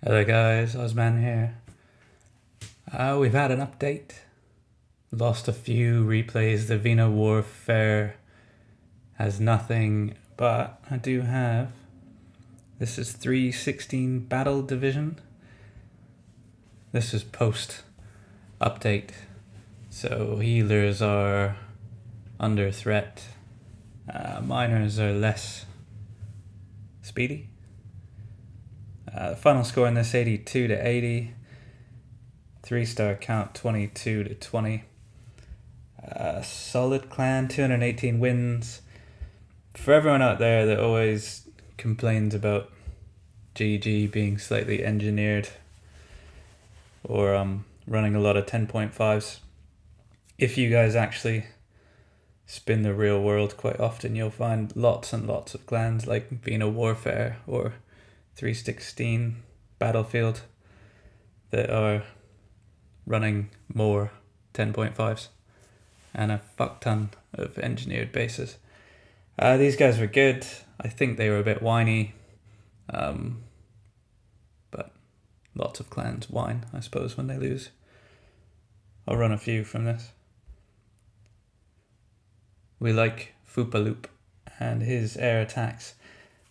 Hello guys, OzMan here. We've had an update. Lost a few replays. The Vina Warfare has nothing, but I do have. This is 316 Battle Division. This is post update. So healers are under threat. Miners are less speedy. The final score in this 82 to 80. 3-star count 22 to 20. Solid clan, 218 wins. For everyone out there that always complains about GG being slightly engineered or running a lot of 10.5s, if you guys actually spin the real world quite often, you'll find lots and lots of clans like Vina Warfare or 316 Battlefield that are running more 10.5s and a fuck ton of engineered bases. These guys were good. I think they were a bit whiny, but lots of clans whine, I suppose, when they lose. I'll run a few from this. We like Foopaloop and his air attacks.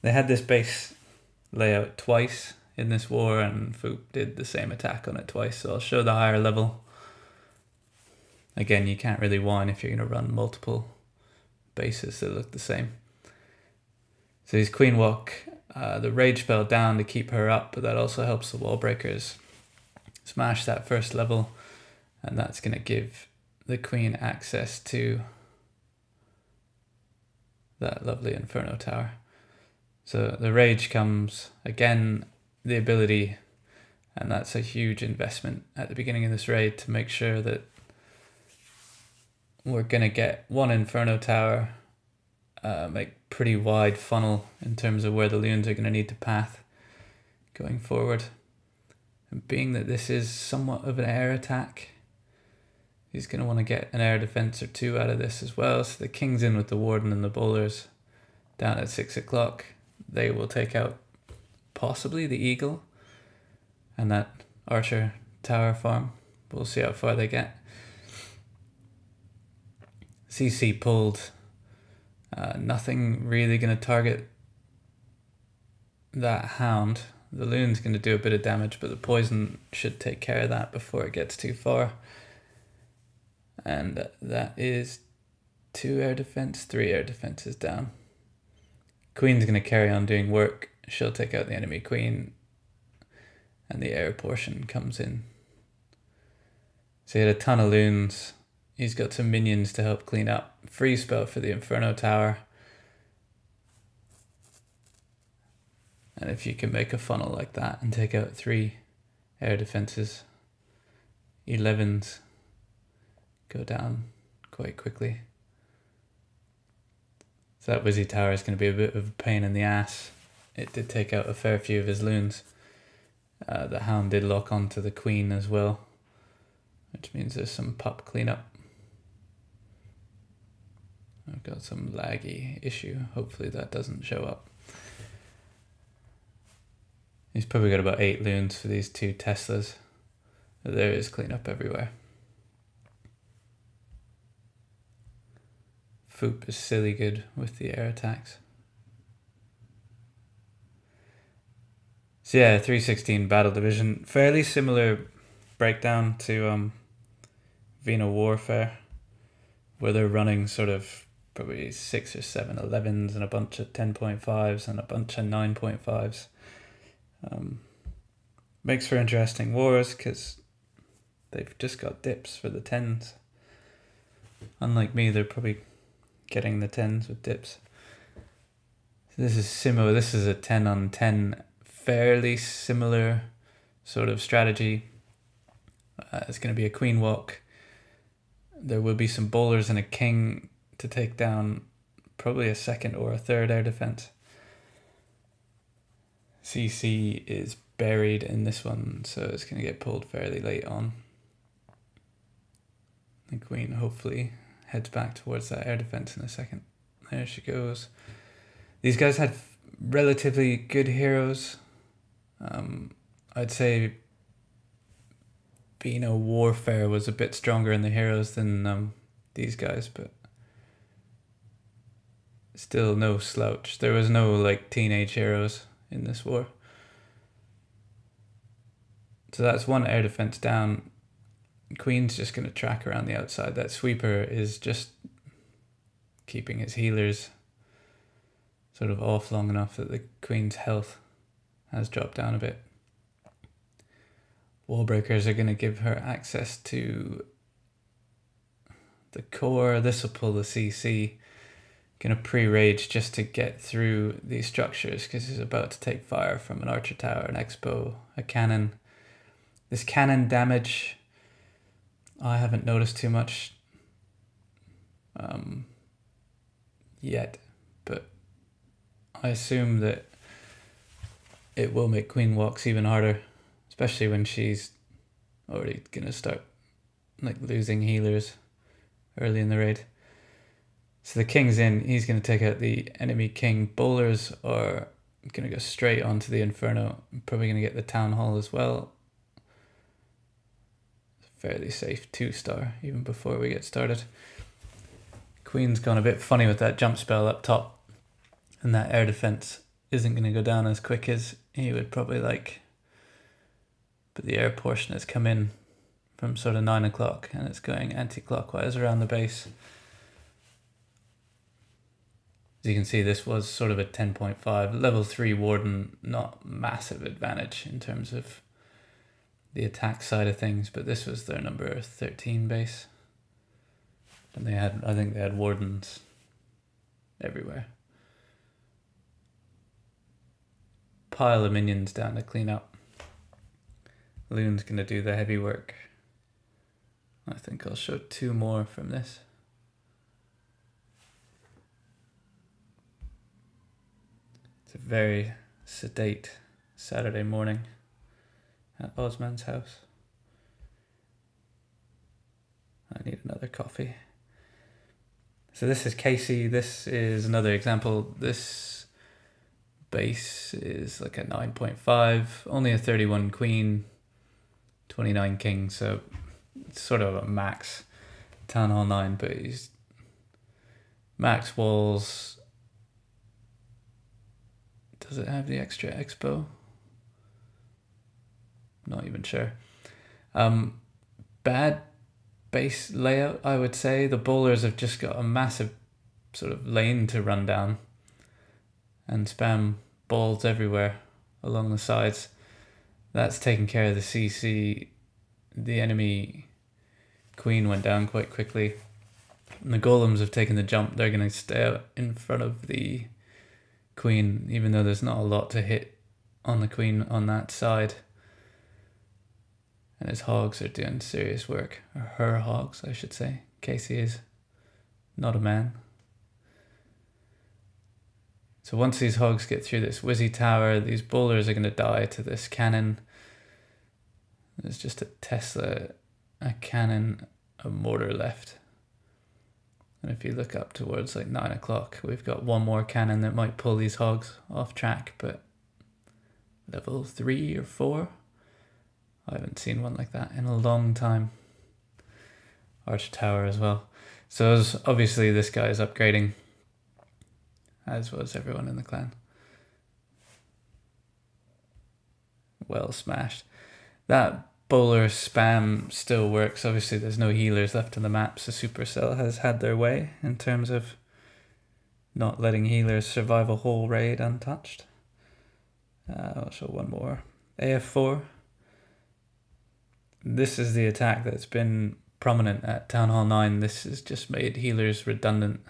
They had this base layout twice in this war, and Foop did the same attack on it twice, so I'll show the higher level. Again, you can't really whine if you're going to run multiple bases that look the same. So he's Queen Walk, the rage spell down to keep her up, but that also helps the wall breakers smash that first level, and that's going to give the Queen access to that lovely Inferno Tower. So the rage comes, again, the ability, and that's a huge investment at the beginning of this raid to make sure that we're going to get one Inferno Tower, make pretty wide funnel in terms of where the loons are going to need to path going forward. And being that this is somewhat of an air attack, he's going to want to get an air defense or two out of this as well. So the king's in with the warden and the bowlers down at 6 o'clock. They will take out possibly the eagle and that archer tower farm. We'll see how far they get. CC pulled. Nothing really going to target that hound. The loon's going to do a bit of damage, but the poison should take care of that before it gets too far. And that is 2 air defense, 3 air defenses down. Queen's going to carry on doing work. She'll take out the enemy queen, and the air portion comes in. So he had a ton of loons. He's got some minions to help clean up. Free spell for the Inferno Tower. And if you can make a funnel like that and take out 3 air defenses, 11s go down quite quickly. So that Wizzy Tower is going to be a bit of a pain in the ass. It did take out a fair few of his loons. The hound did lock onto the queen as well, which means there's some pup cleanup. I've got some laggy issue. Hopefully that doesn't show up. He's probably got about 8 loons for these 2 Teslas. There is cleanup everywhere. Foop is silly good with the air attacks. So yeah, 316 Battle Division. Fairly similar breakdown to Vina Warfare, where they're running sort of probably 6 or 7 11s and a bunch of 10.5s and a bunch of 9.5s. Makes for interesting wars because they've just got dips for the 10s. Unlike me, they're probably getting the 10s with dips. So this is Simo. This is a 10 on 10. Fairly similar sort of strategy. It's going to be a queen walk. There will be some bowlers and a king to take down probably a 2nd or a 3rd air defense. CC is buried in this one, so it's going to get pulled fairly late on. The queen hopefully heads back towards that air defense in a second. There she goes. These guys had relatively good heroes. I'd say Beano Warfare was a bit stronger in the heroes than these guys, but still no slouch. There was no like teenage heroes in this war. So that's one air defense down. Queen's just going to track around the outside. That sweeper is just keeping his healers sort of off long enough that the Queen's health has dropped down a bit. Wall breakers are going to give her access to the core. This will pull the CC. Going to pre-rage just to get through these structures because he's about to take fire from an archer tower, an X-bow, a cannon. This cannon damage, I haven't noticed too much yet, but I assume that it will make Queen walks even harder, especially when she's already gonna start like losing healers early in the raid. So the king's in, he's gonna take out the enemy king. Bowlers are gonna go straight onto the Inferno. Probably gonna get the town hall as well. Fairly safe 2-star even before we get started. Queen's gone a bit funny with that jump spell up top, and that air defense isn't going to go down as quick as he would probably like. But the air portion has come in from sort of 9 o'clock and it's going anti-clockwise around the base. As you can see, this was sort of a 10.5. Level 3 Warden, not massive advantage in terms of the attack side of things, but this was their number 13 base. And they had, I think they had Wardens everywhere. Pile of minions down to clean up. Loon's going to do the heavy work. I think I'll show 2 more from this. It's a very sedate Saturday morning at OzMan's house. I need another coffee. So this is Casey. This is another example. This base is like a 9.5, only a 31 queen, 29 king, so it's sort of a max Town Hall 9, but he's max walls. Does it have the extra expo? Not even sure. Bad base layout, I would say. The bowlers have just got a massive sort of lane to run down and spam balls everywhere along the sides. That's taking care of the CC. The enemy queen went down quite quickly. And the golems have taken the jump. They're going to stay out in front of the queen, even though there's not a lot to hit on the queen on that side. And his hogs are doing serious work. Or her hogs, I should say. Casey is not a man. So once these hogs get through this Wizzy tower, these bowlers are going to die to this cannon. There's just a Tesla, a cannon, a mortar left. And if you look up towards like 9 o'clock, we've got one more cannon that might pull these hogs off track, but level 3 or 4? I haven't seen one like that in a long time. Arch tower as well. So obviously this guy is upgrading, as was everyone in the clan. Well smashed. That bowler spam still works. Obviously there's no healers left on the map, so Supercell has had their way in terms of not letting healers survive a whole raid untouched. I'll show one more. AF4. This is the attack that's been prominent at Town Hall 9. This has just made healers redundant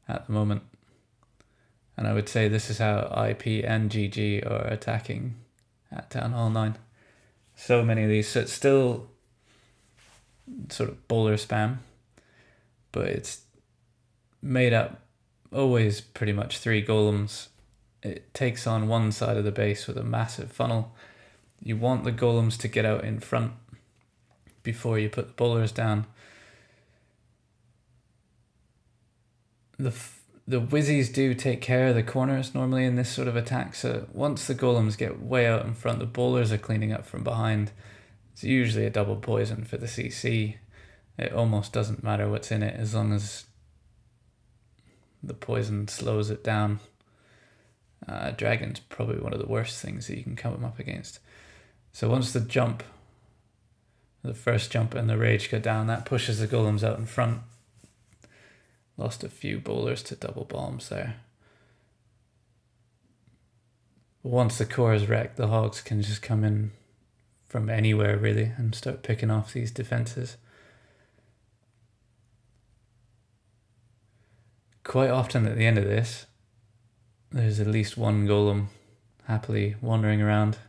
at the moment. And I would say this is how IP and GG are attacking at Town Hall 9. So many of these. So it's still sort of bowler spam, but it's made up always pretty much 3 golems. It takes on one side of the base with a massive funnel. You want the golems to get out in front before you put the bowlers down. The Wizzies do take care of the corners normally in this sort of attack, so once the golems get way out in front, the bowlers are cleaning up from behind. It's usually a double poison for the CC. It almost doesn't matter what's in it as long as the poison slows it down. Dragon's probably one of the worst things that you can come up against. So once the first jump and the rage go down, that pushes the golems out in front. Lost a few bowlers to double bombs there. Once the core is wrecked, the hogs can just come in from anywhere really and start picking off these defenses. Quite often at the end of this, there's at least one golem happily wandering around,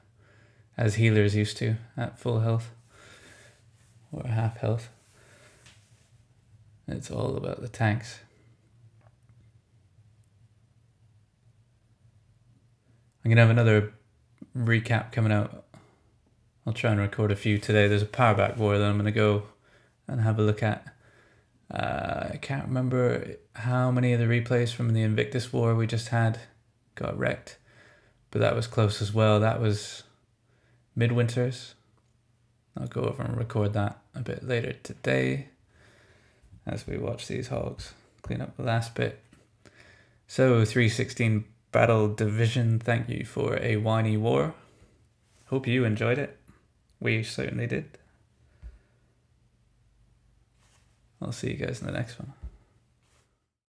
as healers used to, at full health or half health. It's all about the tanks. I'm going to have another recap coming out. I'll try and record a few today. There's a power back war that I'm going to go and have a look at. I can't remember how many of the replays from the Invictus War we just had got wrecked, but that was close as well. That was Midwinters. I'll go over and record that a bit later today as we watch these hogs clean up the last bit. So 316 Battle Division, thank you for a whiny war. Hope you enjoyed it. We certainly did. I'll see you guys in the next one.